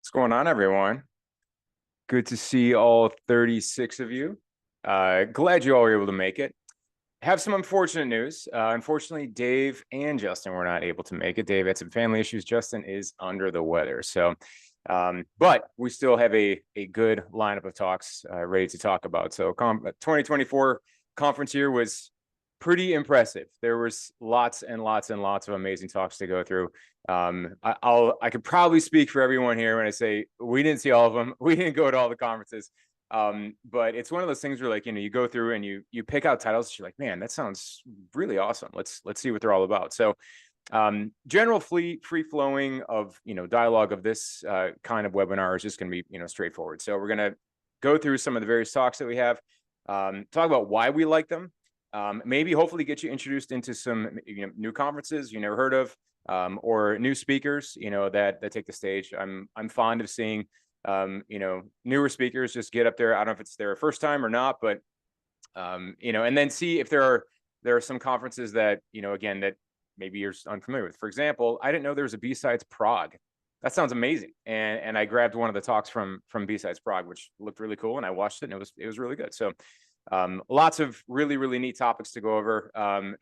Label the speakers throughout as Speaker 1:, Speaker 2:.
Speaker 1: What's going on, everyone? Good to see all 36 of you. Glad you all were able to make it. Have some unfortunate news. Unfortunately, Dave and Justin were not able to make it. Dave had some family issues. Justin is under the weather. But we still have a good lineup of talks ready to talk about. So 2024 conference year was pretty impressive. There was lots and lots and lots of amazing talks to go through. I could probably speak for everyone here when I say we didn't see all of them. We didn't go to all the conferences. But it's one of those things where, like, you go through and you pick out titles. You're like, man, that sounds really awesome. Let's see what they're all about. So general free flowing of dialogue of this kind of webinar is just going to be straightforward. So we're going to go through some of the various talks that we have, talk about why we like them, maybe hopefully get you introduced into some new conferences you never heard of, or new speakers that take the stage. I'm fond of seeing newer speakers just get up there. I don't know if it's their first time or not, but and then see if there are some conferences that again that maybe you're unfamiliar with. For example, I didn't know there was a B-Sides Prague. That sounds amazing. And I grabbed one of the talks from B-Sides Prague, which looked really cool, and I watched it, and it was really good. So lots of really, really neat topics to go over.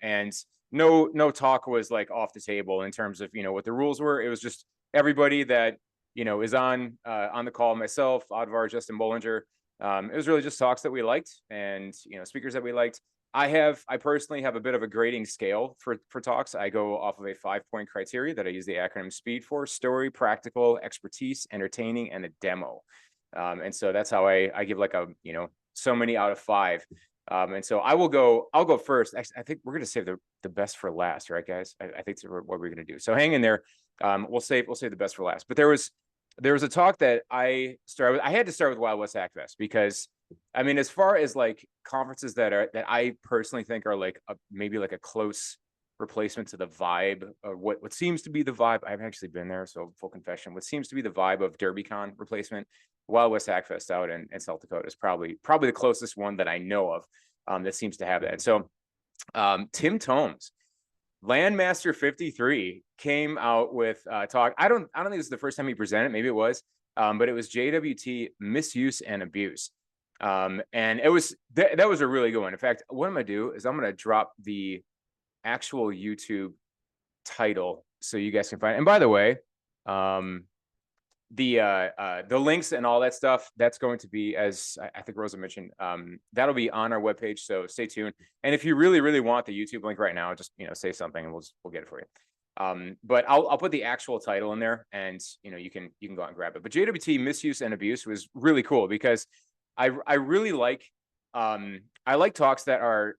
Speaker 1: And no talk was like off the table in terms of what the rules were. It was just everybody that is on the call, myself, Oddvar, Justin Bollinger. It was really just talks that we liked and speakers that we liked. I personally have a bit of a grading scale for talks. I go off of a 5-point criteria that I use the acronym SPEED for: story, practical, expertise, entertaining, and a demo. And so that's how I give like a so many out of 5. And so I'll go first. I think we're gonna save the best for last, right, guys? I think that's what we're gonna do. So hang in there. We'll save the best for last. But there was a talk that I started with. I had to start with Wild West Hackfest because, I mean, as far as like conferences that I personally think are like maybe like a close replacement to the vibe, or what seems to be the vibe. I haven't actually been there, so full confession. What seems to be the vibe of DerbyCon replacement, Wild West Hackfest out in South Dakota is probably the closest one that I know of that seems to have that. So Tim Tomes, Landmaster 53, came out with talk. I don't think this is the first time he presented. Maybe it was, but it was JWT Misuse and Abuse. And it was that was a really good one. In fact, what I'm gonna do is I'm gonna drop the actual YouTube title so you guys can find it. And by the way, the links and all that stuff, that's going to be, as I think Rosa mentioned, that'll be on our webpage, so stay tuned. And if you really, really want the YouTube link right now, just say something and we'll get it for you. But I'll put the actual title in there, and you can go out and grab it. But JWT Misuse and Abuse was really cool because I really like I like talks that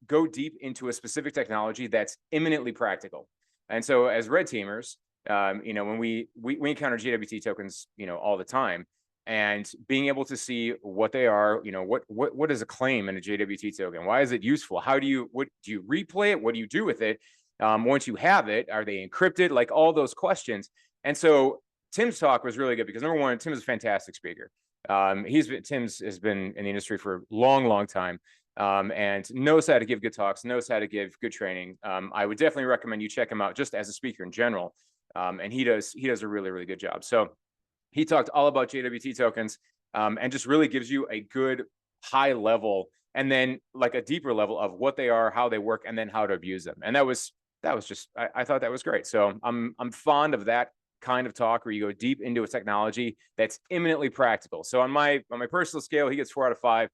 Speaker 1: go deep into a specific technology that's imminently practical. And so as red teamers, when we encounter JWT tokens, all the time, and being able to see what they are, what is a claim in a JWT token? Why is it useful? What do you replay it? What do you do with it? Once you have it, are they encrypted? Like all those questions. And so Tim's talk was really good because, number one, Tim is a fantastic speaker. Tim's has been in the industry for a long time, and knows how to give good talks, knows how to give good training. I would definitely recommend you check him out just as a speaker in general. And he does a really, really good job. So he talked all about JWT tokens, and just really gives you a good high level, and then like a deeper level of what they are, how they work, and then how to abuse them. And that was just, I thought that was great. So I'm fond of that kind of talk where you go deep into a technology that's imminently practical. So on my personal scale, he gets 4 out of 5.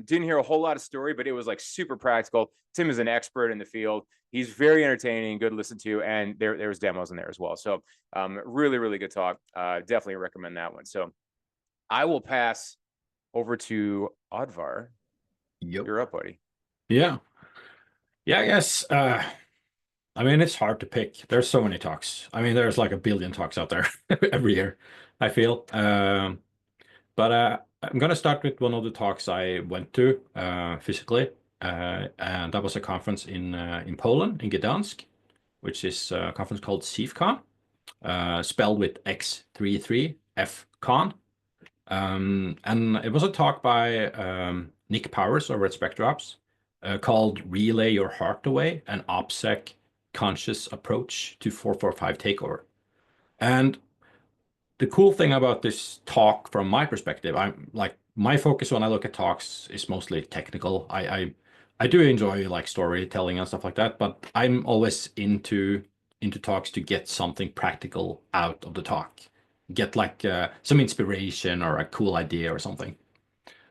Speaker 1: Didn't hear a whole lot of story, but it was like super practical. Tim is an expert in the field. He's very entertaining, good to listen to, and there's demos in there as well. So really, really good talk. Definitely recommend that one. So I will pass over to Oddvar.
Speaker 2: Yep.
Speaker 1: You're up, buddy.
Speaker 2: Yeah. I guess. I mean, it's hard to pick. There's so many talks. I mean, there's like a billion talks out there every year, I feel. But I'm gonna start with one of the talks I went to physically, and that was a conference in Poland, in Gdansk, which is a conference called CIFCon, spelled with X33FCon. And it was a talk by Nick Powers over at SpectraOps, called "Relay Your Heart Away: An OPSEC Conscious Approach to 445 Takeover." And the cool thing about this talk from my perspective, I'm like my focus when I look at talks is mostly technical. I do enjoy like storytelling and stuff like that, but I'm always into talks to get something practical out of the talk, get like some inspiration or a cool idea or something.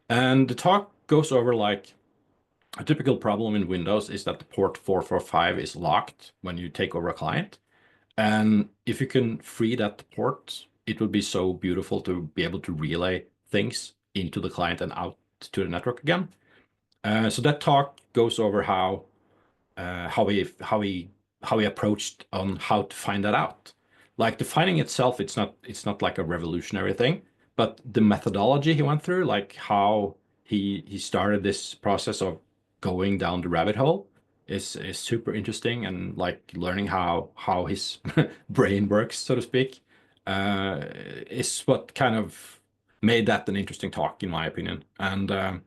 Speaker 2: And the talk goes over like a typical problem in Windows is that the port 445 is locked when you take over a client. And if you can free that port, it would be so beautiful to be able to relay things into the client and out to the network again. So that talk goes over how he approached on how to find that out. Like the finding itself, it's not like a revolutionary thing, but the methodology he went through, like how he started this process of going down the rabbit hole is super interesting and like learning how his brain works, so to speak, is what kind of made that an interesting talk in my opinion. And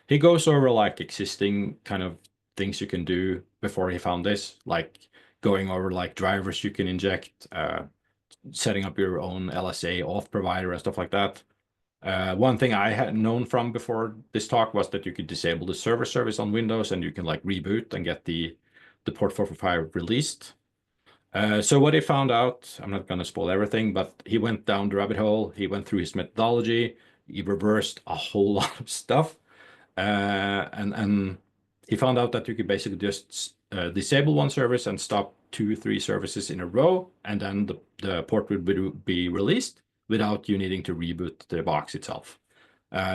Speaker 2: he goes over like existing kind of things you can do before he found this, like going over like drivers you can inject, setting up your own LSA auth provider and stuff like that. One thing I had known from before this talk was that you could disable the server service on Windows and you can like reboot and get the port 445 released. So what he found out, I'm not going to spoil everything, but he went down the rabbit hole. He went through his methodology. He reversed a whole lot of stuff. And he found out that you could basically just disable one service and stop 2, 3 services in a row, and then the port would be released without you needing to reboot the box itself.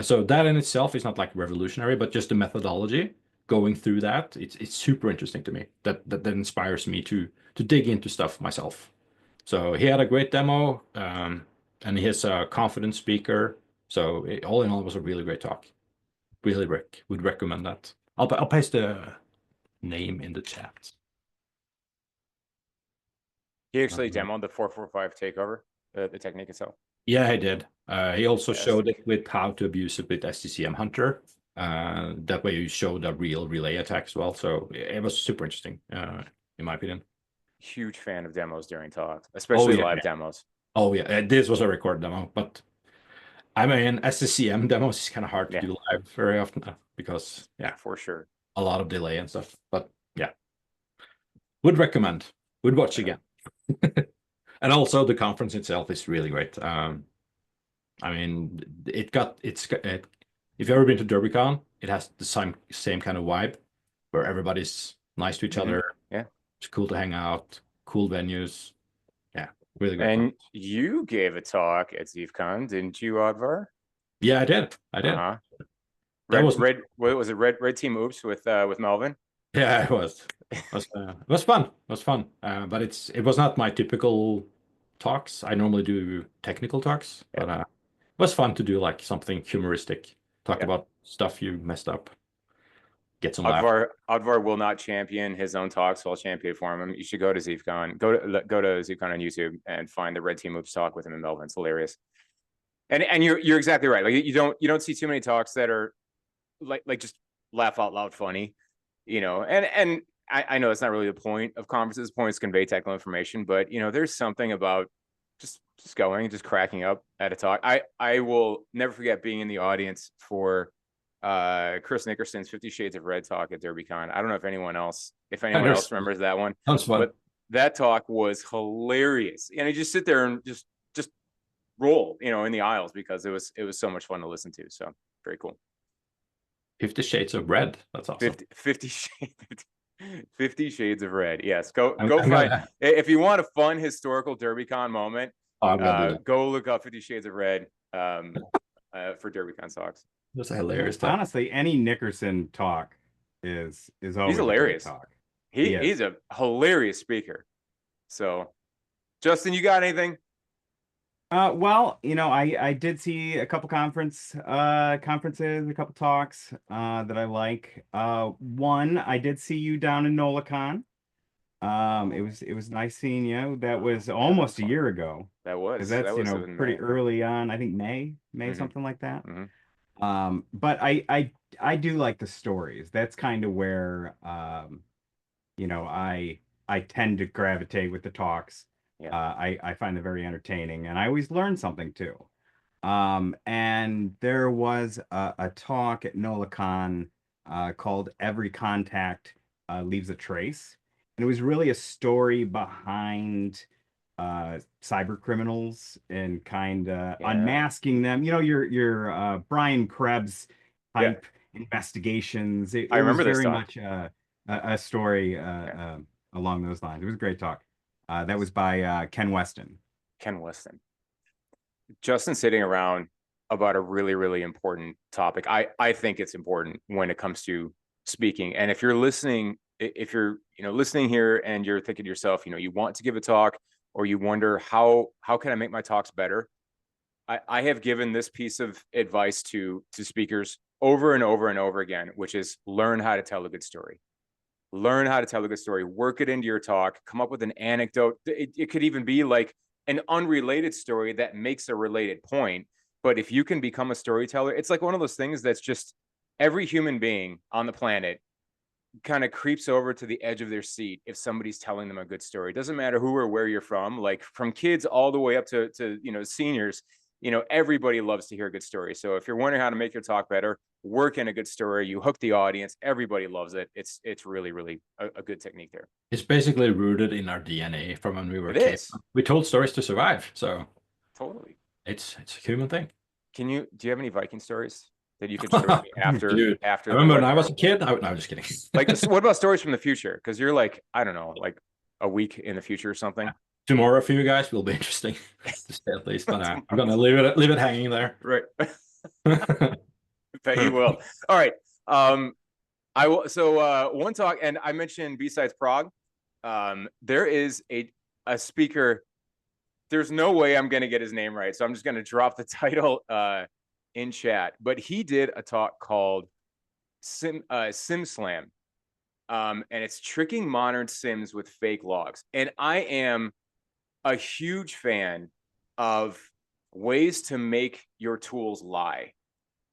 Speaker 2: So that in itself is not like revolutionary, but just the methodology going through that, it's super interesting to me. That inspires me to dig into stuff myself. So he had a great demo, and he's a confident speaker. So all in all, it was a really great talk. Really would recommend that. I'll paste the name in the chat.
Speaker 1: He actually demoed the 445 takeover, the technique itself.
Speaker 2: Yeah, he did. He also
Speaker 1: Yes.
Speaker 2: showed it with how to abuse it with SCCM Hunter. That way you showed a real relay attack as well. So it was super interesting, in my opinion.
Speaker 1: Huge fan of demos during talks, especially
Speaker 2: yeah,
Speaker 1: live demos.
Speaker 2: Oh yeah, this was a record demo, but I mean, SCCM demos is kind of hard to
Speaker 1: Yeah.
Speaker 2: do live very often because yeah,
Speaker 1: For sure.
Speaker 2: a lot of delay and stuff. But yeah, would recommend. Would watch again. And also the conference itself is really great. I mean, if you've ever been to DerbyCon, it has the same kind of vibe where everybody's nice to each other.
Speaker 1: Yeah.
Speaker 2: It's cool to hang out, cool venues. Yeah, really great.
Speaker 1: And you gave a talk at ZeefCon, didn't you, Oddvar?
Speaker 2: Yeah, I did.
Speaker 1: That
Speaker 2: That was
Speaker 1: what was it? Red Team Oops with Melvin.
Speaker 2: Yeah, it was. It was fun. It was fun. But it was not my typical talks. I normally do technical talks, but it was fun to do like something humoristic. Talk about stuff you messed up. Get some laugh.
Speaker 1: Oddvar will not champion his own talks, so I'll champion for him. You should go to ZeefCon. Go to ZeefCon on YouTube and find the Red Team Oops talk with him and Melvin. It's hilarious. And you're exactly right. Like you don't see too many talks that are like just laugh out loud funny, and I know it's not really the point of conferences. The point is to convey technical information, but there's something about just cracking up at a talk. I will never forget being in the audience for Chris Nickerson's 50 Shades of Red talk at DerbyCon. I don't know if anyone else remembers that one.
Speaker 2: Sounds fun.
Speaker 1: But that talk was hilarious. And you just sit there and just roll, in the aisles because it was so much fun to listen to. So very cool.
Speaker 2: 50 Shades of Red. That's awesome.
Speaker 1: 50 Shades of Red. Yes. Go find if you want a fun historical DerbyCon moment, go look up 50 Shades of Red for DerbyCon talks.
Speaker 2: That's a hilarious talk.
Speaker 3: Honestly, any Nickerson talk is always
Speaker 1: he's hilarious.
Speaker 3: Talk.
Speaker 1: He's a hilarious speaker. So Justin, you got anything?
Speaker 3: Well, I did see a couple conferences, a couple talks that I like. One, I did see you down in NOLACon. It was nice seeing you. That was almost a year ago.
Speaker 1: That's
Speaker 3: pretty early on. I think May, something like that.
Speaker 1: Mm-hmm.
Speaker 3: But I do like the stories. That's kind of where I tend to gravitate with the talks.
Speaker 1: Yeah.
Speaker 3: I find them very entertaining, and I always learn something too. And there was a talk at NolaCon called "Every Contact Leaves a Trace," and it was really a story behind cyber criminals and kind of
Speaker 1: Yeah.
Speaker 3: unmasking them. You know, your Brian Krebs
Speaker 1: Yeah.
Speaker 3: type investigations. It
Speaker 1: I
Speaker 3: was
Speaker 1: remember this
Speaker 3: very
Speaker 1: talk.
Speaker 3: much a story
Speaker 1: Yeah.
Speaker 3: along those lines. It was a great talk. That was by Ken Weston.
Speaker 1: Ken Weston. Justin sitting around about a really, really important topic. I think it's important when it comes to speaking. And if you're listening, if you're, listening here and you're thinking to yourself, you want to give a talk, or you wonder how can I make my talks better? I have given this piece of advice to speakers over and over and over again, which is learn how to tell a good story. Learn how to tell a good story, work it into your talk, come up with an anecdote. It could even be like an unrelated story that makes a related point. But if you can become a storyteller, it's like one of those things that's just every human being on the planet kind of creeps over to the edge of their seat if somebody's telling them a good story. It doesn't matter who or where you're from, like from kids all the way up to seniors. Everybody loves to hear a good story. So if you're wondering how to make your talk better, work in a good story. You hook the audience. Everybody loves it. It's really, really a good technique there.
Speaker 2: It's basically rooted in our DNA from when we were
Speaker 1: It
Speaker 2: kids.
Speaker 1: is.
Speaker 2: We told stories to survive, so
Speaker 1: Totally.
Speaker 2: it's a human thing.
Speaker 1: Do you have any Viking stories that you could share with me after
Speaker 2: Dude,
Speaker 1: after
Speaker 2: I remember when
Speaker 1: the
Speaker 2: I was a kid. No, I'm just kidding.
Speaker 1: like what about stories from the future? Because you're like, I don't know, like a week in the future or something.
Speaker 2: Tomorrow for you guys will be interesting to say at least, but I'm gonna leave it hanging there.
Speaker 1: Right. Bet you will. All right. I will. So one talk, and I mentioned besides Prague, there is a speaker. There's no way I'm going to get his name right, so I'm just going to drop the title in chat. But he did a talk called Sim Slam, and it's tricking modern Sims with fake logs. And I am a huge fan of ways to make your tools lie.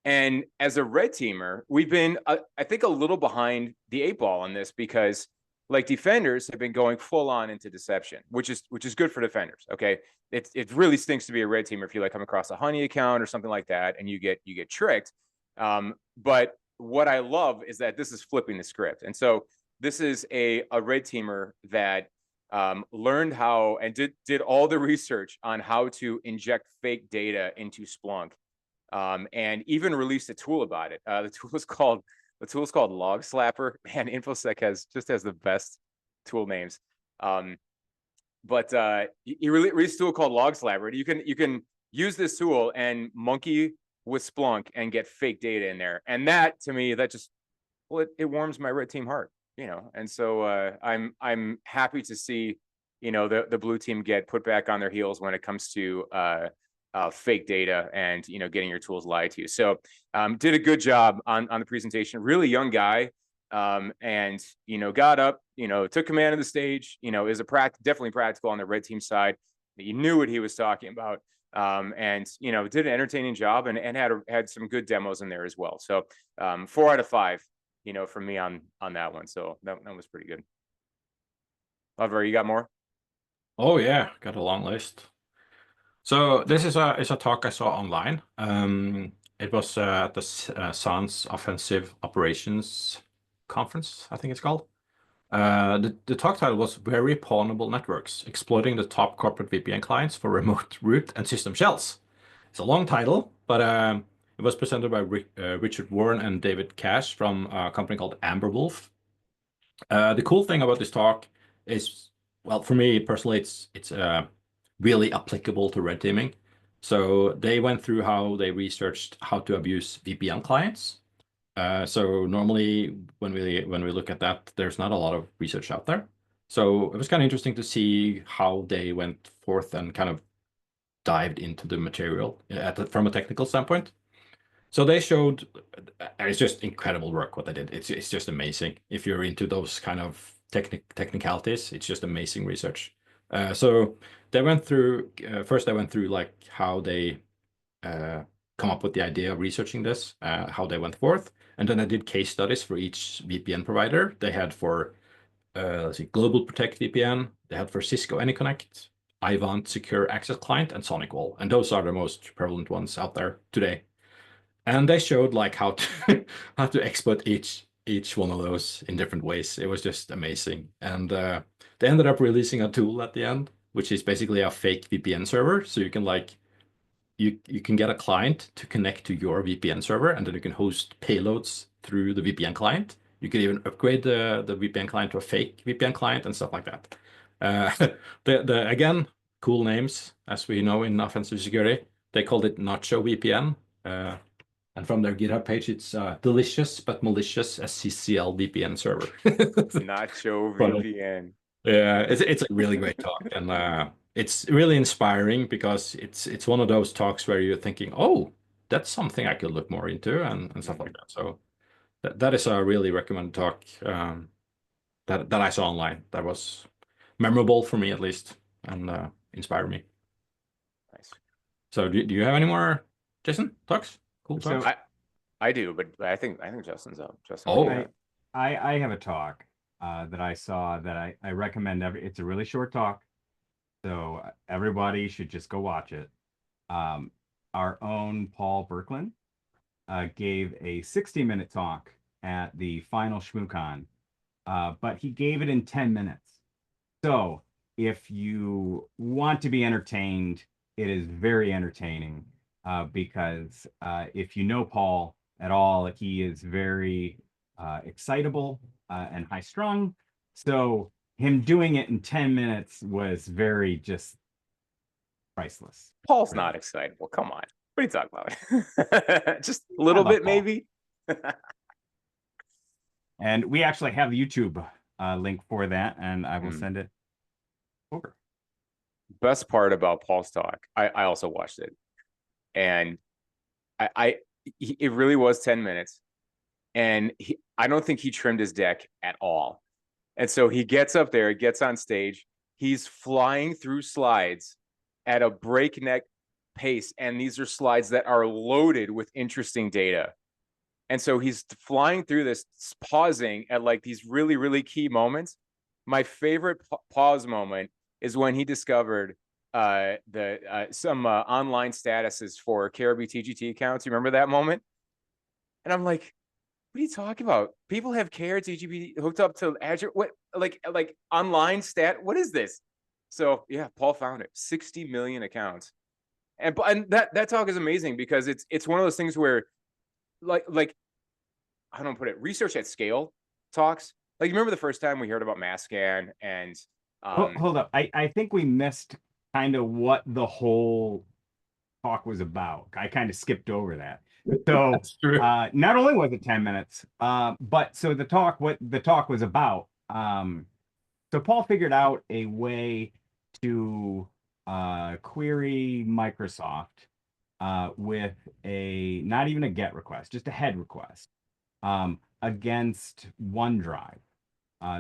Speaker 1: And as a red teamer, we've been, I think, a little behind the 8 ball on this, because like defenders have been going full on into deception, which is good for defenders. Okay, it really stinks to be a red teamer if you like come across a honey account or something like that and you get tricked. But what I love is that this is flipping the script, and so this is a red teamer that learned how and did all the research on how to inject fake data into Splunk. And even released a tool about it. The tool is called Log Slapper. Man, InfoSec has the best tool names. But he released a tool called Log Slapper. You can use this tool and monkey with Splunk and get fake data in there. And that, to me, that just, well, it warms my red team heart, And so I'm happy to see, the blue team get put back on their heels when it comes to fake data and getting your tools lied to you. So did a good job on the presentation. Really young guy, and got up, took command of the stage. Is definitely practical on the red team side. He knew what he was talking about, and did an entertaining job and had some good demos in there as well. So 4 out of 5, from me on that one. So that was pretty good. Oddvar, you got more?
Speaker 2: Oh yeah, got a long list. So this is a talk I saw online. It was at the SANS Offensive Operations Conference, I think it's called. The talk title was Very Pawnable Networks, Exploiting the Top Corporate VPN Clients for Remote Root and System Shells. It's a long title, but it was presented by Richard Warren and David Cash from a company called Amberwolf. The cool thing about this talk is, well, for me personally, it's really applicable to red teaming. So they went through how they researched how to abuse VPN clients. So normally when we look at that, there's not a lot of research out there. So it was kind of interesting to see how they went forth and kind of dived into the material from a technical standpoint. So they showed, it's just incredible work what they did. It's just amazing. If you're into those kind of technicalities, it's just amazing research. So they went through, first they went through like how they come up with the idea of researching this, how they went forth. And then I did case studies for each VPN provider. They had for, let's see, Global Protect VPN. They had for Cisco AnyConnect. Ivan Secure Access Client and SonicWall, and those are the most prevalent ones out there today. And they showed like how to how to exploit each one of those in different ways. It was just amazing. And they ended up releasing a tool at the end, which is basically a fake VPN server. So you can like you can get a client to connect to your VPN server, and then you can host payloads through the VPN client. You could even upgrade the VPN client to a fake VPN client and stuff like that. The again, cool names, as we know in offensive security. They called it Nacho VPN. And from their GitHub page, it's delicious but malicious SCCL VPN server.
Speaker 1: Nacho
Speaker 2: Funny.
Speaker 1: VPN.
Speaker 2: Yeah, it's a really great talk, and it's really inspiring because it's one of those talks where you're thinking, oh, that's something I could look more into and stuff like that. So that is a really recommended talk that I saw online. That was memorable for me at least, and inspired me.
Speaker 1: Nice.
Speaker 2: So do you have any more, Jason, talks? Cool talks?
Speaker 3: So
Speaker 1: I do, but I think Justin's up. Justin,
Speaker 2: Oh.
Speaker 1: what do you got?
Speaker 3: I have a talk that I saw that I recommend. It's a really short talk, so everybody should just go watch it. Our own Paul Berkland gave a 60-minute talk at the final ShmooCon, but he gave it in 10 minutes. So if you want to be entertained, it is very entertaining because if you know Paul at all, he is very excitable and high strung. So him doing it in 10 minutes was very just priceless.
Speaker 1: Paul's
Speaker 3: Really.
Speaker 1: not excitable. Come on. What are you talking about? Just a little
Speaker 3: love
Speaker 1: bit,
Speaker 3: Paul.
Speaker 1: maybe.
Speaker 3: And we actually have the YouTube link for that, and I will send it over.
Speaker 1: Best part about Paul's talk, I also watched it, and it really was 10 minutes, and I don't think he trimmed his deck at all. And so he gets up there, gets on stage, he's flying through slides at a breakneck pace, and these are slides that are loaded with interesting data. And so he's flying through this, pausing at like these really, really key moments. My favorite pause moment is when he discovered some online statuses for KRB TGT accounts. You remember that moment? And I'm like, what are you talking about? People have KRTGB hooked up to Azure. What, like online stat? What is this? So yeah, Paul found it. 60 million accounts, and that talk is amazing because it's one of those things where like how do I put it? Research at scale talks. Like, you remember the first time we heard about Masscan and
Speaker 3: Hold up. I think we missed kind of what the whole talk was about. I kind of skipped over that. So
Speaker 2: That's true.
Speaker 3: not only was it 10 minutes, but so what the talk was about. So Paul figured out a way to query Microsoft with not even a GET request, just a head request against OneDrive.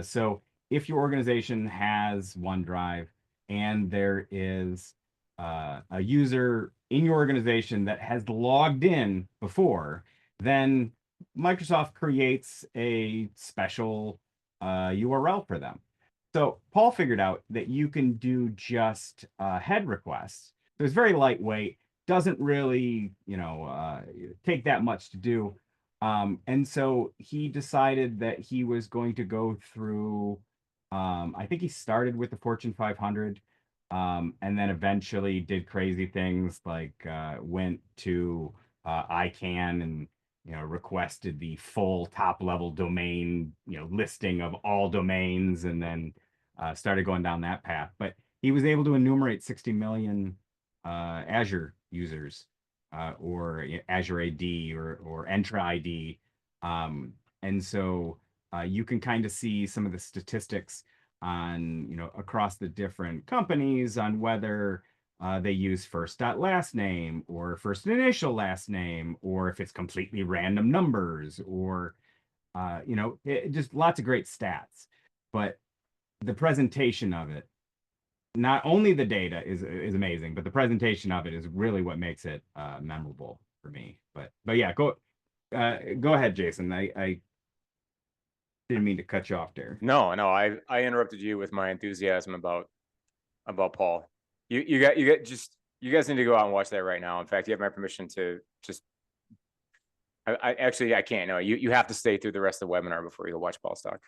Speaker 3: So if your organization has OneDrive and there is a user in your organization that has logged in before, then Microsoft creates a special URL for them. So Paul figured out that you can do just head requests. So it's very lightweight, doesn't really, take that much to do. And so he decided that he was going to go through, I think he started with the Fortune 500, and then eventually did crazy things like went to ICANN and requested the full top level domain listing of all domains, and then started going down that path. But he was able to enumerate 60 million Azure users or Azure AD or Entra ID. And so you can kind of see some of the statistics on, across the different companies on whether they use first dot last name or first initial last name, or if it's completely random numbers, or, just lots of great stats. But the presentation of it, not only the data is amazing, but the presentation of it is really what makes it memorable for me. But yeah, go ahead, Jason. I didn't mean to cut you off there.
Speaker 1: No, I interrupted you with my enthusiasm about Paul. You guys need to go out and watch that right now. In fact, you have my permission to just. I actually I can't. No, you have to stay through the rest of the webinar before you go watch Paul's talk.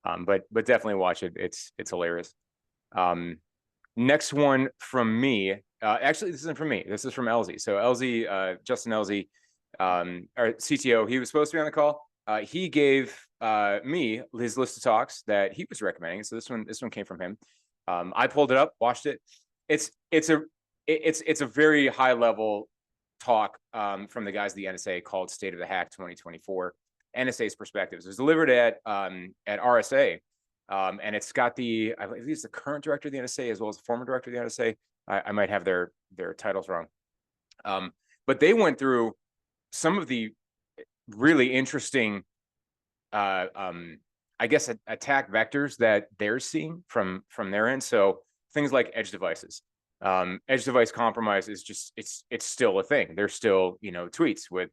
Speaker 1: But definitely watch it. It's hilarious. Next one from me. Actually, this isn't from me. This is from Elze. So Elze, Justin Elze, our CTO, he was supposed to be on the call. He gave me his list of talks that he was recommending. So this one came from him. I pulled it up, watched it. It's a very high level talk from the guys at the NSA called State of the Hack 2024. NSA's perspectives. It was delivered at RSA. And it's got I believe he's the current director of the NSA as well as the former director of the NSA. I might have their titles wrong. But they went through some of the really interesting, I guess, attack vectors that they're seeing from their end. So things like edge devices. Edge device compromise is just it's still a thing. There's still tweets with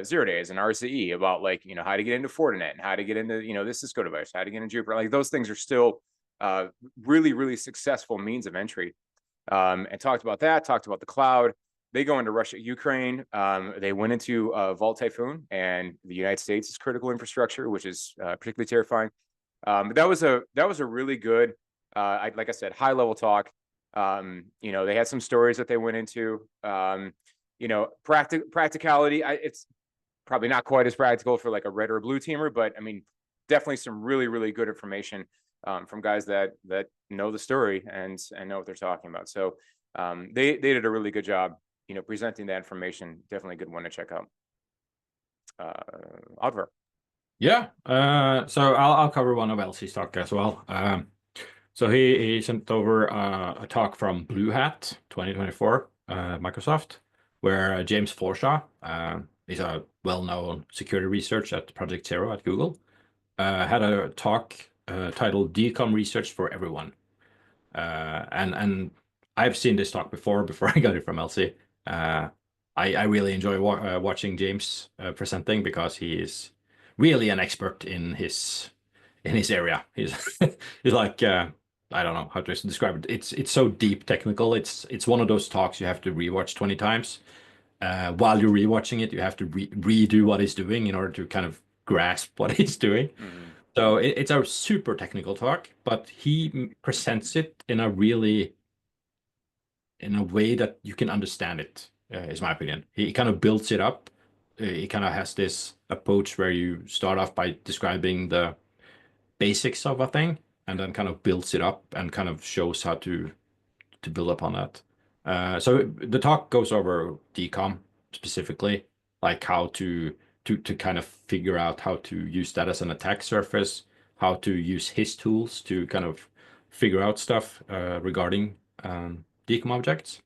Speaker 1: 0 days and RCE about like how to get into Fortinet and how to get into this Cisco device, how to get into Jupyter. Like those things are still really successful means of entry. And talked about that. Talked about the cloud. They go into Russia, Ukraine. They went into Vault Typhoon and the United States' critical infrastructure, which is particularly terrifying. But that was a really good, like I said, high level talk. They had some stories that they went into. Practicality. It's probably not quite as practical for like a red or a blue teamer, but I mean, definitely some really good information from guys that know the story and know what they're talking about. So they did a really good job, presenting that information. Definitely a good one to check out. Oddvar.
Speaker 2: Yeah. So I'll cover one of Elze's talk as well. So he sent over a talk from Blue Hat 2024, Microsoft, where James Forshaw, he's a well-known security researcher at Project Zero at Google, had a talk titled "Decom Research for Everyone." And I've seen this talk before I got it from Elze. I really enjoy watching James presenting because he is really an expert in his area. He's he's like I don't know how to describe it. It's so deep technical. It's one of those talks you have to rewatch 20 times. While you're rewatching it, you have to redo what he's doing in order to kind of grasp what he's doing.
Speaker 1: Mm-hmm.
Speaker 2: So it's a super technical talk, but he presents it in a way that you can understand it, is my opinion. He kind of builds it up. He kind of has this approach where you start off by describing the basics of a thing and then kind of builds it up and kind of shows how to build upon that. So the talk goes over decom specifically, like how to kind of figure out how to use that as an attack surface, how to use his tools to kind of figure out stuff regarding decom objects,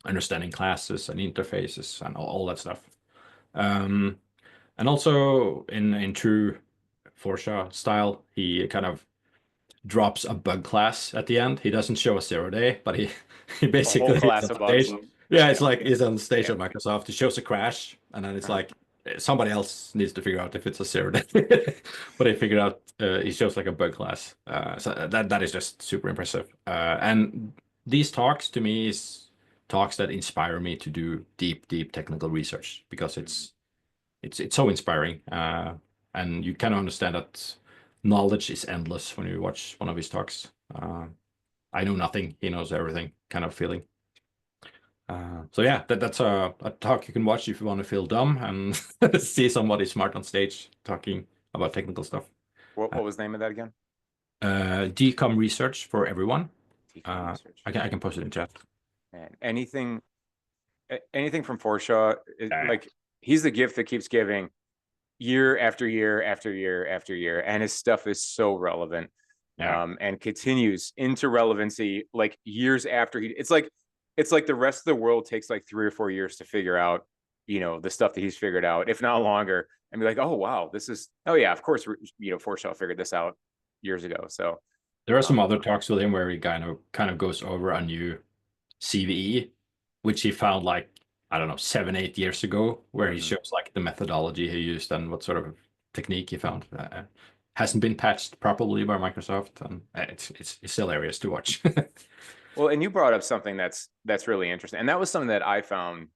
Speaker 2: understanding classes and interfaces and all that stuff. And also in true Forshaw style, he kind of drops a bug class at the end. He doesn't show a 0 day, but he basically
Speaker 1: class of bugs.
Speaker 2: Yeah, it's like he's on stage at Microsoft. He shows a crash, and then it's like somebody else needs to figure out if it's a 0 day. But he figured out he shows like a bug class. So that is just super impressive. And these talks to me is talks that inspire me to do deep technical research because it's so inspiring. And you kind of understand that knowledge is endless when you watch one of his talks. I know nothing, he knows everything kind of feeling. So yeah, that's a talk you can watch if you want to feel dumb and see somebody smart on stage talking about technical stuff.
Speaker 1: What was the name of that again?
Speaker 2: Decom Research for Everyone.
Speaker 1: Decom Research.
Speaker 2: I can post it in chat.
Speaker 1: And anything from Forshaw, like he's the gift that keeps giving year after year after year after year, and his stuff is so relevant. And continues into relevancy like years after it's like the rest of the world takes like 3 or 4 years to figure out the stuff that he's figured out, if not longer, and be like, oh wow, of course Forshaw figured this out years ago. So
Speaker 2: there are some other talks with him where he kind of goes over a new CVE, which he found like, I don't know, 7-8 years ago, where he shows like the methodology he used and what sort of technique he found. Hasn't been patched properly by Microsoft, and it's hilarious to watch.
Speaker 1: Well, and you brought up something that's really interesting, and that was something that I found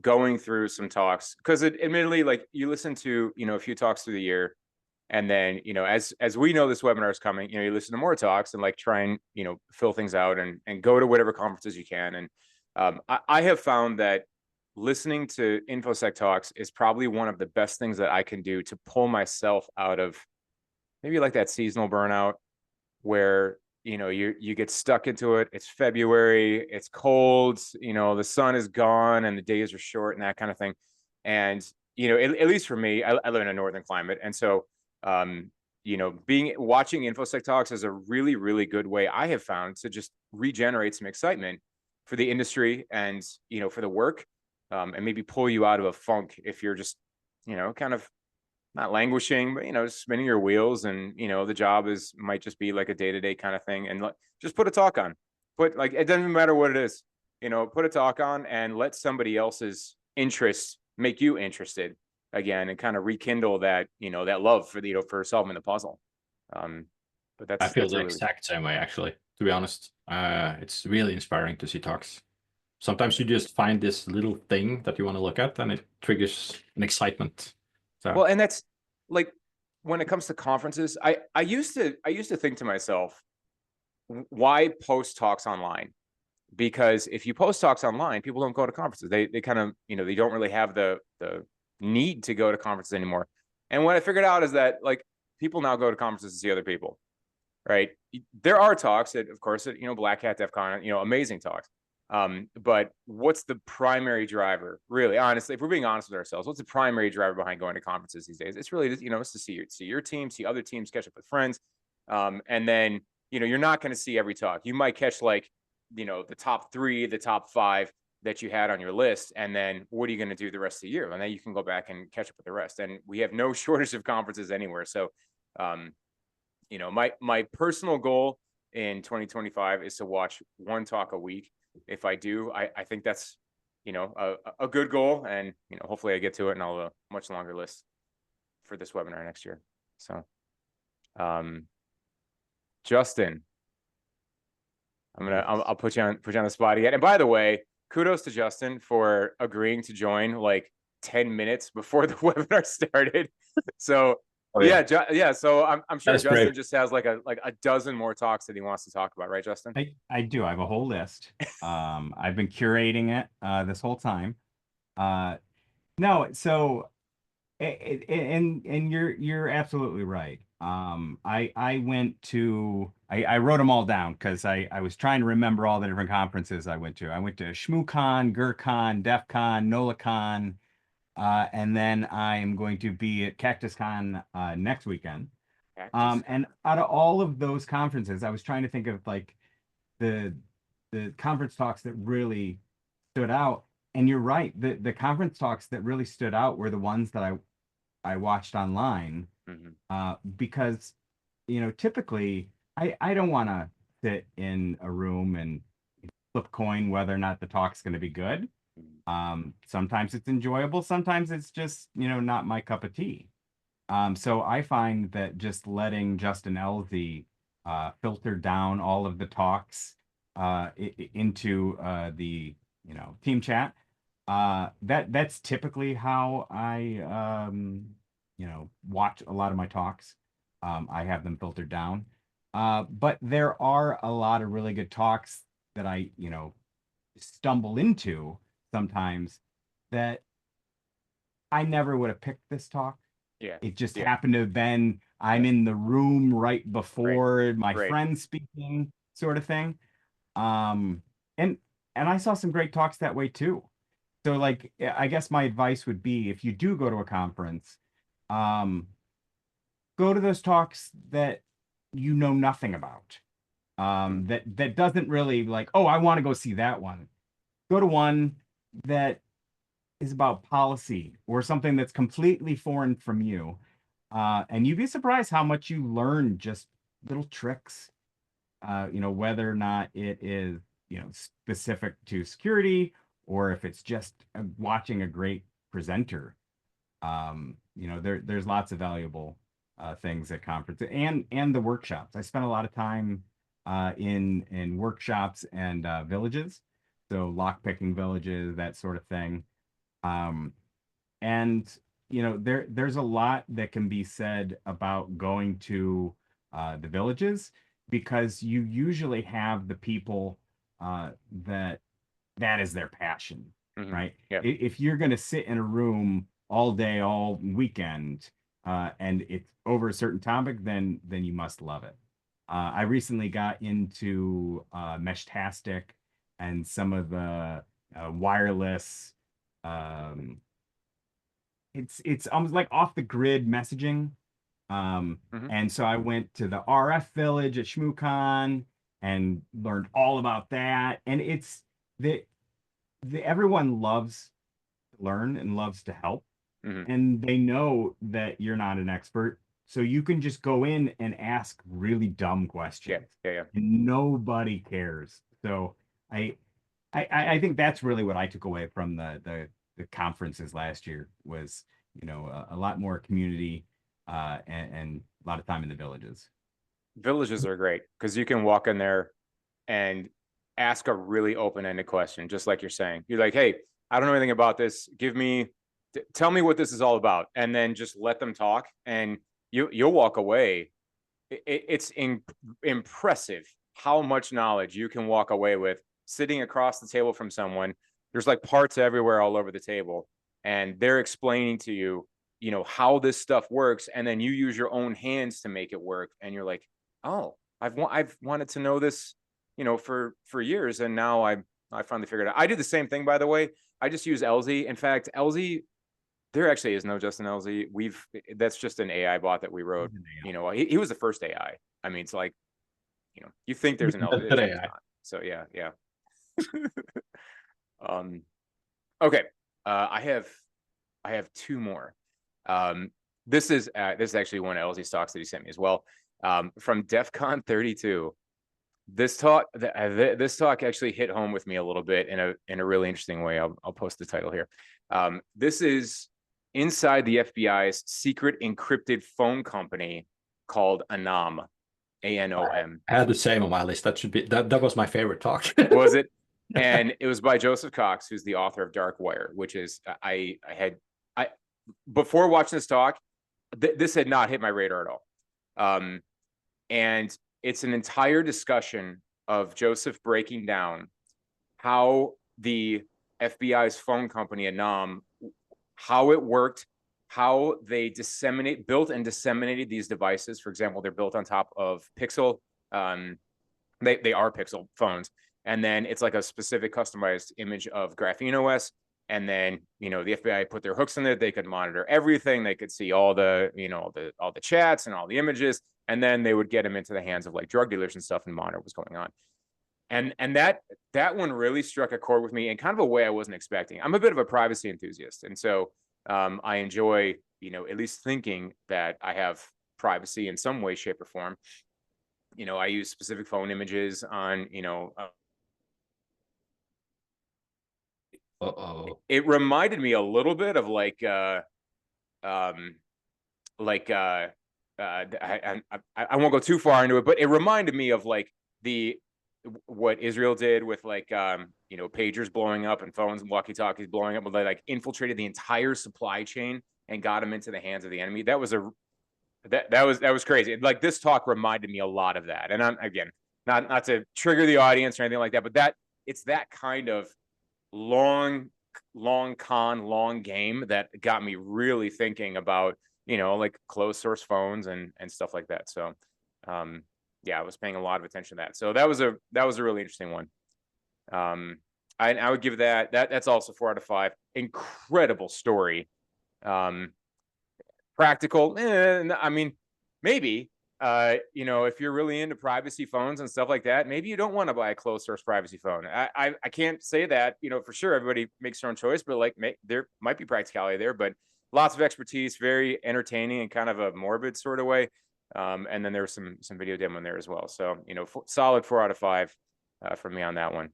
Speaker 1: going through some talks, because admittedly, like, you listen to, a few talks through the year, and then, as we know this webinar is coming, you listen to more talks and like try and, fill things out and go to whatever conferences you can. And I have found that listening to InfoSec talks is probably one of the best things that I can do to pull myself out of maybe like that seasonal burnout where, you get stuck into it. It's February, it's cold, the sun is gone and the days are short and that kind of thing. And, at least for me, I live in a northern climate. And so, watching InfoSec talks is a really, really good way, I have found, to just regenerate some excitement for the industry and, for the work, and maybe pull you out of a funk if you're just, kind of not languishing, but, spinning your wheels, and, the job might just be like a day-to-day kind of thing. And just put a talk on. Like, it doesn't matter what it is, put a talk on and let somebody else's interests make you interested again, and kind of rekindle that, that love for for solving the puzzle. But
Speaker 2: I feel
Speaker 1: that's
Speaker 2: the
Speaker 1: really
Speaker 2: exact same way, actually, to be honest. It's really inspiring to see talks. Sometimes you just find this little thing that you want to look at and it triggers an excitement. So
Speaker 1: well, and that's like, when it comes to conferences, I used to think to myself, why post talks online? Because if you post talks online, people don't go to conferences. They kind of, they don't really have the need to go to conferences anymore. And what I figured out is that, like, people now go to conferences to see other people, right? There are talks that, of course, at, Black Hat, DEF CON, amazing talks. But what's the primary driver, really, honestly, if we're being honest with ourselves, what's the primary driver behind going to conferences these days? It's really, it's to see your team, see other teams, catch up with friends. And then, you're not going to see every talk. You might catch, like, the top 3, the top 5 that you had on your list. And then what are you going to do the rest of the year? And then you can go back and catch up with the rest. And we have no shortage of conferences anywhere. So, my personal goal in 2025 is to watch one talk a week. If I do, I think that's, a good goal. And, hopefully I get to it, and I'll have a much longer list for this webinar next year. So, Justin, I'll put you on the spot again. And by the way, kudos to Justin for agreeing to join like 10 minutes before the webinar started. So yeah. So I'm sure Justin
Speaker 2: brave.
Speaker 1: just has like a dozen more talks that he wants to talk about, right, Justin?
Speaker 3: I do. I have a whole list. I've been curating it this whole time. No, so and you're absolutely right. I went to I wrote them all down because I was trying to remember all the different conferences I went to. I went to ShmooCon, GurCon, DEF CON, NolaCon, and then I am going to be at CactusCon next weekend. And out of all of those conferences, I was trying to think of like the conference talks that really stood out. And you're right, the conference talks that really stood out were the ones that I watched online, because, typically I don't want to sit in a room and flip coin whether or not the talk's going to be good. Sometimes it's enjoyable, sometimes it's just, not my cup of tea. So I find that just letting Justin Elze filter down all of the talks into the team chat, that's typically how I watch a lot of my talks. I have them filtered down, but there are a lot of really good talks that I stumble into sometimes that I never would have picked this talk.
Speaker 1: Yeah,
Speaker 3: it just happened to have been I'm in the room right before my friend speaking, sort of thing. And I saw some great talks that way too. So, like, I guess my advice would be, if you do go to a conference, go to those talks that you know nothing about. That doesn't really, like, oh, I want to go see that one. Go to one that is about policy or something that's completely foreign from you. And you'd be surprised how much you learn, just little tricks, whether or not it is, specific to security, or if it's just watching a great presenter. There's lots of valuable things at conferences and the workshops. I spent a lot of time in workshops and villages, so lock picking villages, that sort of thing. And there's a lot that can be said about going to the villages, because you usually have the people that is their passion, right?
Speaker 1: Yeah.
Speaker 3: If you're going to sit in a room all day, all weekend, and it's over a certain topic, then you must love it. I recently got into Meshtastic and some of the wireless. It's almost like off the grid messaging. And so I went to the RF village at ShmooCon and learned all about that. And it's everyone loves to learn and loves to help. And they know that you're not an expert. So you can just go in and ask really dumb questions.
Speaker 1: Yeah.
Speaker 3: And nobody cares. So I think that's really what I took away from the conferences last year was, a lot more community and a lot of time in the villages.
Speaker 1: Villages are great because you can walk in there and ask a really open-ended question, just like you're saying. You're like, hey, I don't know anything about this. Tell me what this is all about. And then just let them talk and you'll walk away. It's impressive how much knowledge you can walk away with sitting across the table from someone. There's like parts everywhere all over the table, and they're explaining to you, how this stuff works, and then you use your own hands to make it work. And you're like, oh, I've wanted to know this, for years, and now I finally figured it out. I did the same thing, by the way. I just use Elze. In fact, Elze, there actually is no Justin Elze. That's just an AI bot that we wrote. He was the first AI. I mean, it's like, you think there's an Elze. It's not. So yeah. Okay. I have two more. This is actually one of Elze's talks that he sent me as well. From DEF CON 32. This talk actually hit home with me a little bit in a really interesting way. I'll post the title here. This is inside the FBI's secret encrypted phone company called ANOM, ANOM.
Speaker 2: I had the same on my list. That was my favorite talk.
Speaker 1: Was it? And it was by Joseph Cox, who's the author of Dark Wire, which is before watching this talk, this had not hit my radar at all. And it's an entire discussion of Joseph breaking down how the FBI's phone company, ANOM, how it worked, how they built and disseminated these devices. For example, they're built on top of Pixel. They are Pixel phones. And then it's like a specific customized image of Graphene OS. And then, the FBI put their hooks in there. They could monitor everything. They could see all the chats and all the images. And then they would get them into the hands of like drug dealers and stuff and monitor what's going on. And that one really struck a chord with me in kind of a way I wasn't expecting. I'm a bit of a privacy enthusiast. And so I enjoy, at least thinking that I have privacy in some way, shape, or form. I use specific phone images on, it reminded me a little bit of I won't go too far into it, but it reminded me of like what Israel did with pagers blowing up and phones and walkie-talkies blowing up, but they like infiltrated the entire supply chain and got them into the hands of the enemy. That was crazy. Like this talk reminded me a lot of that. And I'm, again, not to trigger the audience or anything like that, but it's that kind of long game that got me really thinking about, like closed source phones and stuff like that. So, yeah, I was paying a lot of attention to that. So that was a really interesting one. I would give that's also 4 out of 5. Incredible story. Practical. I mean, maybe, if you're really into privacy phones and stuff like that, maybe you don't want to buy a closed source privacy phone. I can't say that, for sure. Everybody makes their own choice, but like there might be practicality there, but lots of expertise, very entertaining and kind of a morbid sort of way. And then there was some video demo in there as well. So, solid 4 out of 5 from me on that one.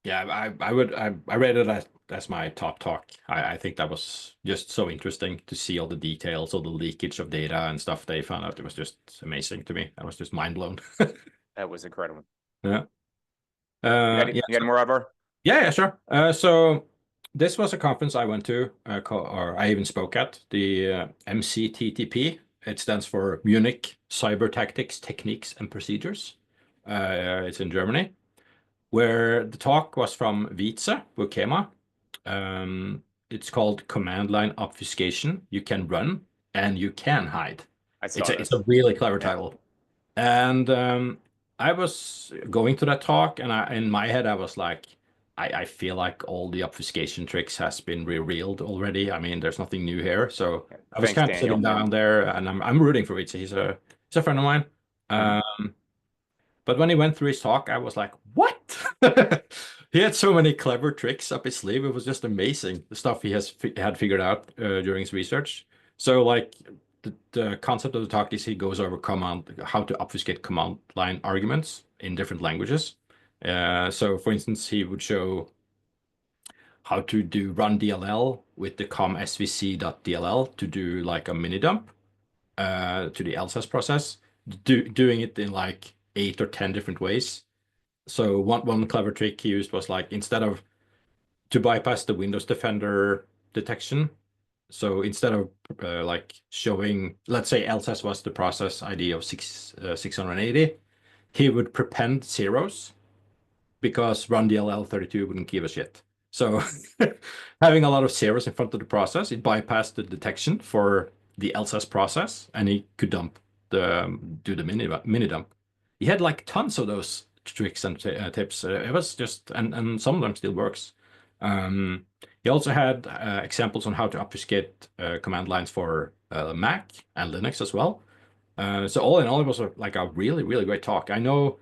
Speaker 2: Yeah, I read it as my top talk. I think that was just so interesting to see all the details, all the leakage of data and stuff they found out. It was just amazing to me. I was just mind blown.
Speaker 1: That was incredible.
Speaker 2: Yeah.
Speaker 1: You got any more, Oddvar?
Speaker 2: Yeah, sure. So this was a conference I went to, or I even spoke at, the MCTTP. It stands for Munich Cyber Tactics, Techniques, and Procedures. It's in Germany, where the talk was from Wietse Bukema. It's called Command Line Obfuscation. You can run and you can hide.
Speaker 1: I saw
Speaker 2: It's a really clever title. And I was going to that talk, and in my head I was like, I feel like all the obfuscation tricks has been revealed already. I mean, there's nothing new here. So I was
Speaker 1: Thanks,
Speaker 2: kind of
Speaker 1: Daniel.
Speaker 2: sitting down there, and I'm rooting for Wietse. He's a friend of mine. But when he went through his talk, I was like, what? He had so many clever tricks up his sleeve. It was just amazing, the stuff he had figured out during his research. So like the concept of the talk is he goes over how to obfuscate command line arguments in different languages. So for instance, he would show how to do run DLL with the com svc.dll to do like a mini dump to the LSAS process, doing it in like 8 or 10 different ways. So one clever trick he used was like, instead of to bypass the Windows Defender detection. So instead of like showing, let's say LSAS was the process ID of 680, he would prepend zeros because run DLL32 wouldn't give a shit. So having a lot of zeros in front of the process, it bypassed the detection for the LSAS process, and he could do the mini dump. He had like tons of those tricks and tips. It was just, and some of them still works. He also had examples on how to obfuscate command lines for Mac and Linux as well. So all in all, it was like a really, really great talk. I know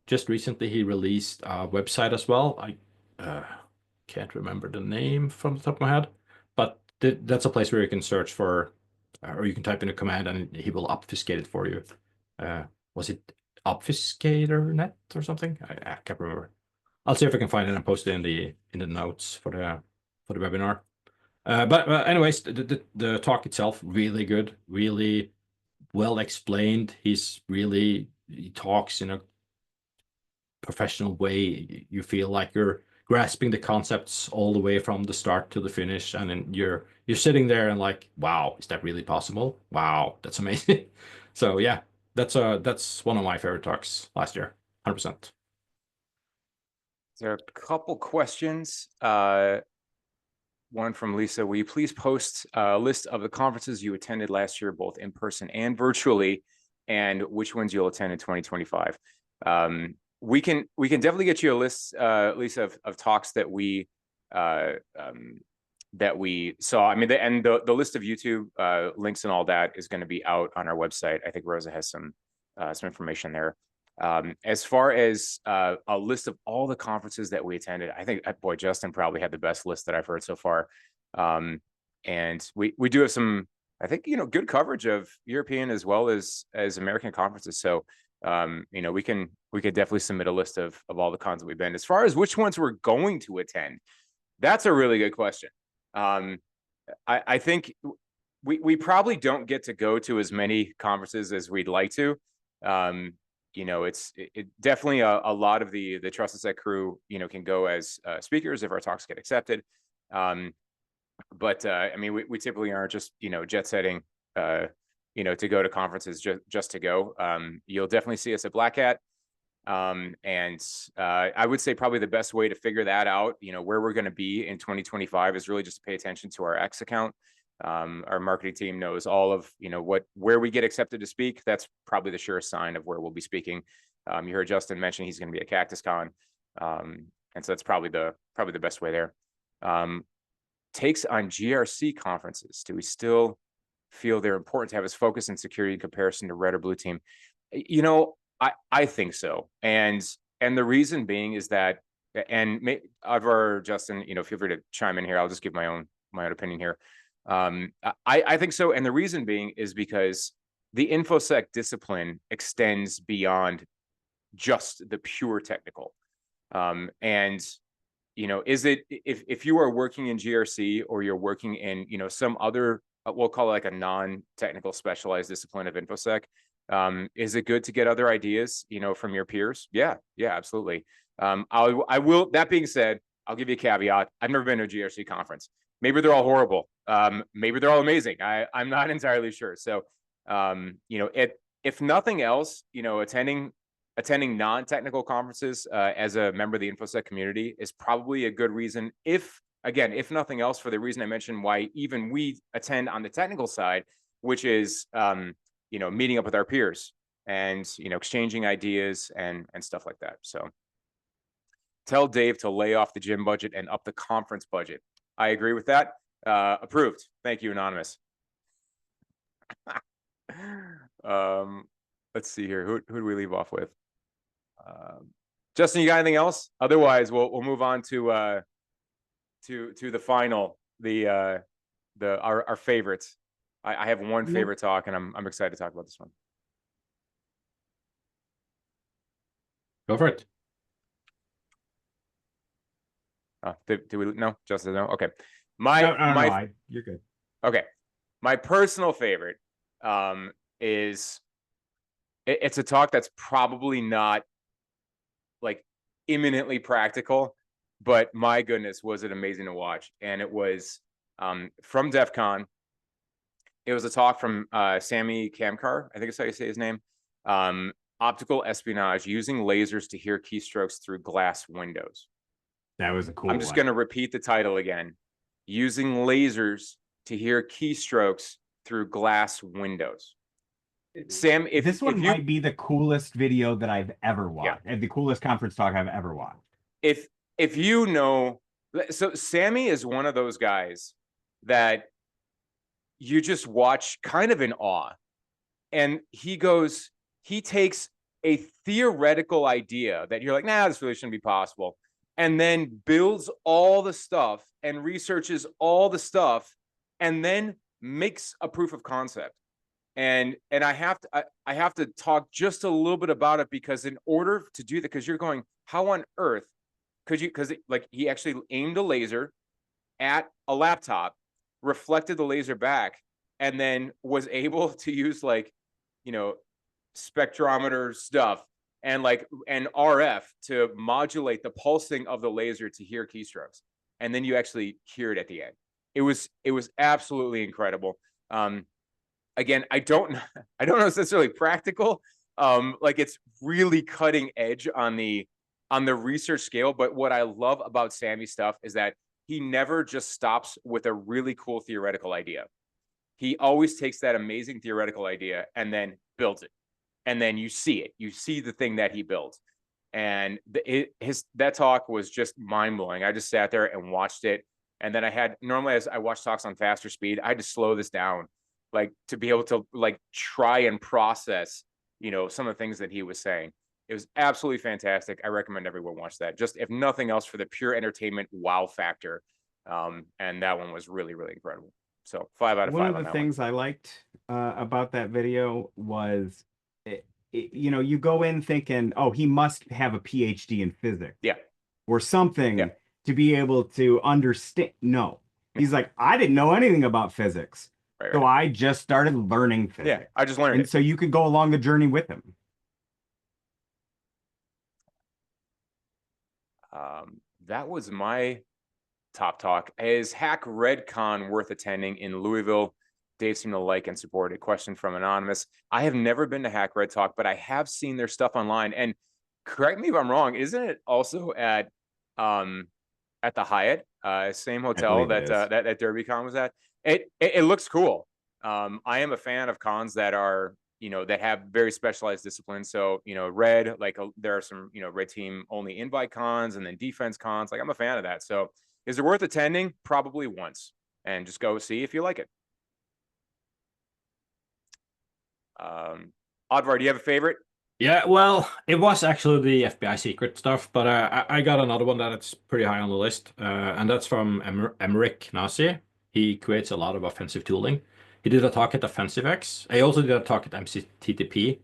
Speaker 2: just recently he released a website as well. I can't remember the name from the top of my head, but that's a place where you can search for, or you can type in a command and he will obfuscate it for you. Was it Obfuscator.net or something? I can't remember. I'll see if I can find it and post it in the notes for the webinar. But anyways, the talk itself really good, really well explained. He talks in a professional way. You feel like you're grasping the concepts all the way from the start to the finish, and then you're sitting there and like, wow, is that really possible? Wow, that's amazing. So yeah, that's one of my favorite talks last year, 100%.
Speaker 1: There are a couple questions. One from Lisa. Will you please post a list of the conferences you attended last year, both in person and virtually, and which ones you'll attend in 2025? We can definitely get you a list, Lisa, of talks that we saw. I mean, the list of YouTube links and all that is going to be out on our website. I think Rosa has some information there. As far as a list of all the conferences that we attended, I think, boy, Justin probably had the best list that I've heard so far. And we do have some, I think, good coverage of European as well as American conferences. So, we could definitely submit a list of all the cons that we've been. As far as which ones we're going to attend, that's a really good question. I think we probably don't get to go to as many conferences as we'd like to. It's definitely a lot of the TrustedSec crew, can go as speakers if our talks get accepted. But I mean, we typically aren't just, jet setting, to go to conferences just to go. You'll definitely see us at Black Hat. And I would say probably the best way to figure that out, where we're going to be in 2025 is really just to pay attention to our X account. Our marketing team knows all of, where we get accepted to speak. That's probably the surest sign of where we'll be speaking. You heard Justin mention he's going to be at CactusCon. And so that's probably the best way there. Takes on GRC conferences. Do we still feel they're important to have us focus in security in comparison to red or blue team? I think so. And the reason being is that, and Oddvar, Justin, feel free to chime in here. I'll just give my own opinion here. I think so. And the reason being is because the InfoSec discipline extends beyond just the pure technical. And is it if you are working in GRC or you're working in, some other, we'll call it like a non-technical specialized discipline of InfoSec, is it good to get other ideas, from your peers? Yeah, absolutely. I will, that being said, I'll give you a caveat. I've never been to a GRC conference. Maybe they're all horrible. Maybe they're all amazing. I'm not entirely sure. So, if nothing else, attending non-technical conferences as a member of the InfoSec community is probably a good reason. If nothing else, for the reason I mentioned, why even we attend on the technical side, which is, meeting up with our peers and, exchanging ideas and stuff like that. So tell Dave to lay off the gym budget and up the conference budget. I agree with that. Approved. Thank you, Anonymous. Let's see here. Who do we leave off with? Justin, you got anything else? Otherwise, we'll move on to the final, our favorites. I have one favorite talk, and I'm excited to talk about this one.
Speaker 2: Go for it.
Speaker 1: Did we? No, Justin, no. Okay.
Speaker 3: No, you're good.
Speaker 1: Okay. My personal favorite is it's a talk that's probably not like imminently practical, but my goodness, was it amazing to watch. And it was from DEF CON. It was a talk from Sami Kamkar, I think it's how you say his name. Optical espionage, using lasers to hear keystrokes through glass windows.
Speaker 3: That was a cool
Speaker 1: I'm just going to repeat the title again. Using lasers to hear keystrokes through glass windows. Sam, if
Speaker 3: this one
Speaker 1: if
Speaker 3: might be the coolest video that I've ever watched,
Speaker 1: Yeah.
Speaker 3: and the coolest conference talk I've ever watched.
Speaker 1: If so Sammy is one of those guys that you just watch kind of in awe. And he takes a theoretical idea that you're like, nah, this really shouldn't be possible, and then builds all the stuff and researches all the stuff and then makes a proof of concept. And I have to talk just a little bit about it, because in order to do that, because you're going, how on earth could you, because like he actually aimed a laser at a laptop, reflected the laser back, and then was able to use spectrometer stuff and RF to modulate the pulsing of the laser to hear keystrokes. And then you actually hear it at the end. It was absolutely incredible. Again, I don't know if it's necessarily practical. It's really cutting edge on the research scale. But what I love about Sammy's stuff is that he never just stops with a really cool theoretical idea. He always takes that amazing theoretical idea and then builds it. And then you see it. You see the thing that he built. And that talk was just mind-blowing. I just sat there and watched it. And then normally as I watch talks on faster speed, I had to slow this down, to be able to try and process, some of the things that he was saying. It was absolutely fantastic. I recommend everyone watch that. Just if nothing else, for the pure entertainment wow factor. And that one was really, really incredible. So 5 out of 5 on that one.
Speaker 3: One of the things I liked about that video was, you go in thinking, oh, he must have a PhD in physics.
Speaker 1: Yeah.
Speaker 3: Or something.
Speaker 1: Yeah.
Speaker 3: To be able to understand. No, he's like, I didn't know anything about physics. Right. So I just started learning physics.
Speaker 1: Yeah, I just learned
Speaker 3: and
Speaker 1: it.
Speaker 3: So you could go along the journey with him.
Speaker 1: That was my top talk. Is Hack RedCon worth attending in Louisville? Dave seemed to like and support it. Question from Anonymous. I have never been to Hack Red Talk, but I have seen their stuff online. And correct me if I'm wrong, isn't it also at the Hyatt, same hotel that DerbyCon was at? It looks cool. I am a fan of cons that are, that have very specialized disciplines. So, red, there are some, red team only invite cons and then defense cons. I'm a fan of that. So is it worth attending? Probably once, and just go see if you like it. Oddvar, do you have a favorite?
Speaker 2: Yeah, well, it was actually the FBI secret stuff, but I got another one that's pretty high on the list, and that's from Emmerich Nasi. He creates a lot of offensive tooling. He did a talk at OffensiveX. He also did a talk at MCTTP.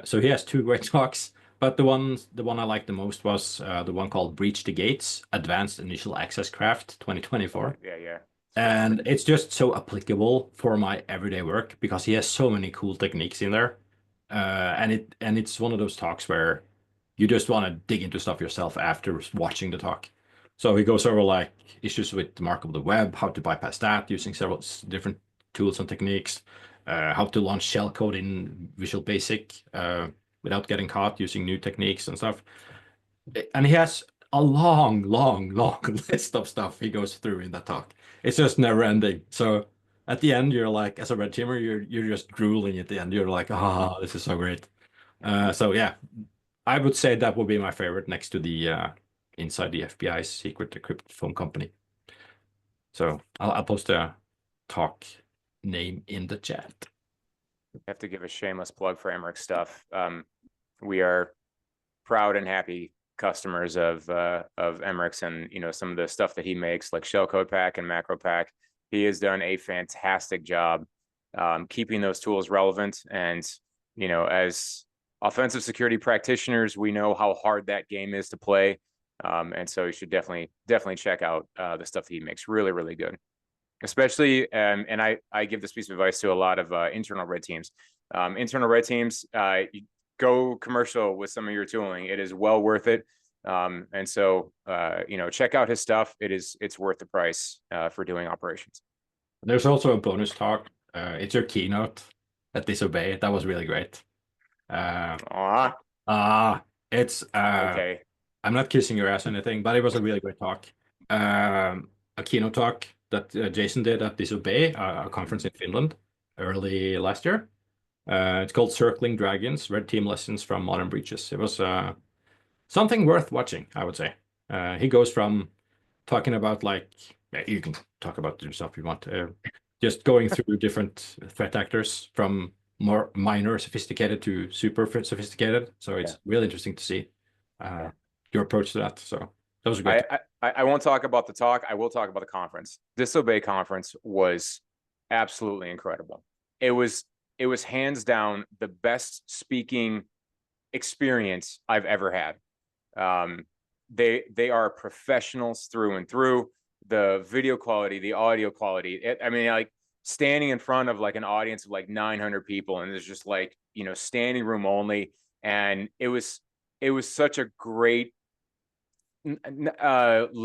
Speaker 2: So he has 2 great talks, But the one I liked the most was the one called Breach the Gates, Advanced Initial Access Craft 2024.
Speaker 1: Yeah.
Speaker 2: And it's just so applicable for my everyday work because he has so many cool techniques in there. And it's one of those talks where you just want to dig into stuff yourself after watching the talk. So he goes over like issues with the markup of the web, how to bypass that using several different tools and techniques, how to launch shellcode in Visual Basic without getting caught using new techniques and stuff. And he has a long list of stuff he goes through in that talk. It's just never ending. So at the end, you're like, as a red teamer, you're just drooling at the end. You're like, ah, this is so great. So yeah, I would say that would be my favorite next to the inside the FBI's secret encrypted phone company. So I'll post a talk name in the chat.
Speaker 1: I have to give a shameless plug for Emmerich stuff. We are proud and happy customers of Emmerich's, and some of the stuff that he makes, like Shellcode Pack and Macro Pack. He has done a fantastic job keeping those tools relevant. And as offensive security practitioners, we know how hard that game is to play. And so you should definitely check out the stuff that he makes. Really, really good. Especially, and I give this piece of advice to a lot of internal red teams. Internal red teams, go commercial with some of your tooling. It is well worth it. And so, check out his stuff. It's worth the price for doing operations.
Speaker 2: There's also a bonus talk. It's your keynote at Disobey. That was really great. It's
Speaker 1: okay.
Speaker 2: I'm not kissing your ass or anything, but it was a really great talk. A keynote talk that Jason did at Disobey, a conference in Finland early last year. It's called Circling Dragons, Red Team Lessons from Modern Breaches. It was something worth watching, I would say. He goes from talking about you can talk about yourself if you want, just going through different threat actors from more minor sophisticated to super sophisticated. So it's really interesting to see your approach to that. So that was great.
Speaker 1: I won't talk about the talk. I will talk about the conference. Disobey conference was absolutely incredible. It was hands down the best speaking experience I've ever had. They are professionals through and through. The video quality, the audio quality. Standing in front of an audience of 900 people, and there's just standing room only, and it was such a great, not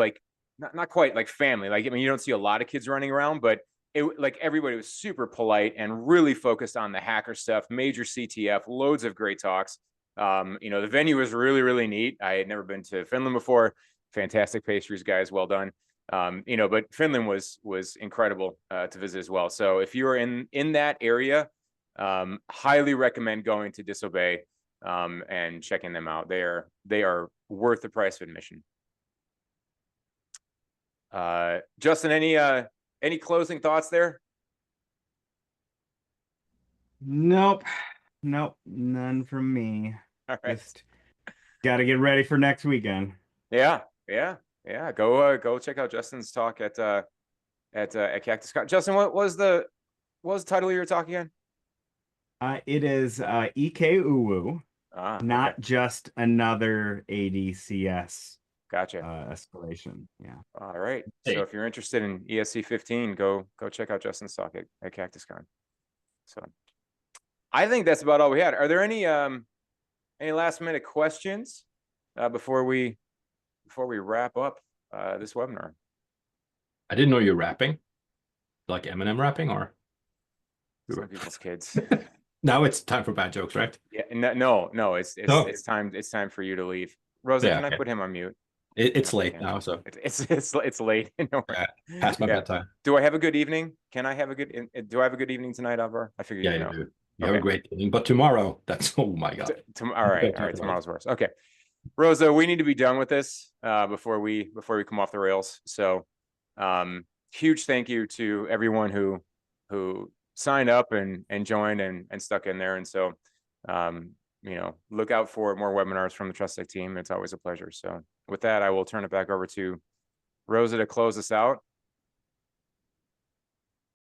Speaker 1: quite like family. You don't see a lot of kids running around, but everybody was super polite and really focused on the hacker stuff, major CTF, loads of great talks. The venue was really, really neat. I had never been to Finland before. Fantastic pastries, guys. Well done. But Finland was incredible to visit as well. So if you're in that area, highly recommend going to Disobey and checking them out. They are worth the price of admission. Justin, any closing thoughts there?
Speaker 3: Nope, none from me.
Speaker 1: All right.
Speaker 3: Just got to get ready for next weekend.
Speaker 1: Yeah. Go check out Justin's talk at Cactus Con. Justin, what was the title of your talk again?
Speaker 3: It is EK Uwu, not just another ADCS.
Speaker 1: Gotcha.
Speaker 3: Escalation. Yeah.
Speaker 1: All right. So if you're interested in ESC 15, go check out Justin's talk at Cactus Con. So I think that's about all we had. Are there any last minute questions before we wrap up this webinar?
Speaker 2: I didn't know you're rapping, like Eminem rapping, or
Speaker 1: some people's kids.
Speaker 2: Now it's time for bad jokes, right?
Speaker 1: Yeah. No. It's time for you to leave. Rosa, can I put him on mute?
Speaker 2: It's late now, so
Speaker 1: it's late. No,
Speaker 2: past my bedtime.
Speaker 1: Do I have a good evening? Do I have a good evening tonight, Oddvar? I figure you know.
Speaker 2: You do. You have a great evening, but tomorrow, oh my god.
Speaker 1: All right. Tomorrow's worse. Okay, Rosa, we need to be done with this before we come off the rails. So, huge thank you to everyone who signed up and joined and stuck in there. And so, look out for more webinars from the TrustedSec team. It's always a pleasure. So with that, I will turn it back over to Rosa to close us out.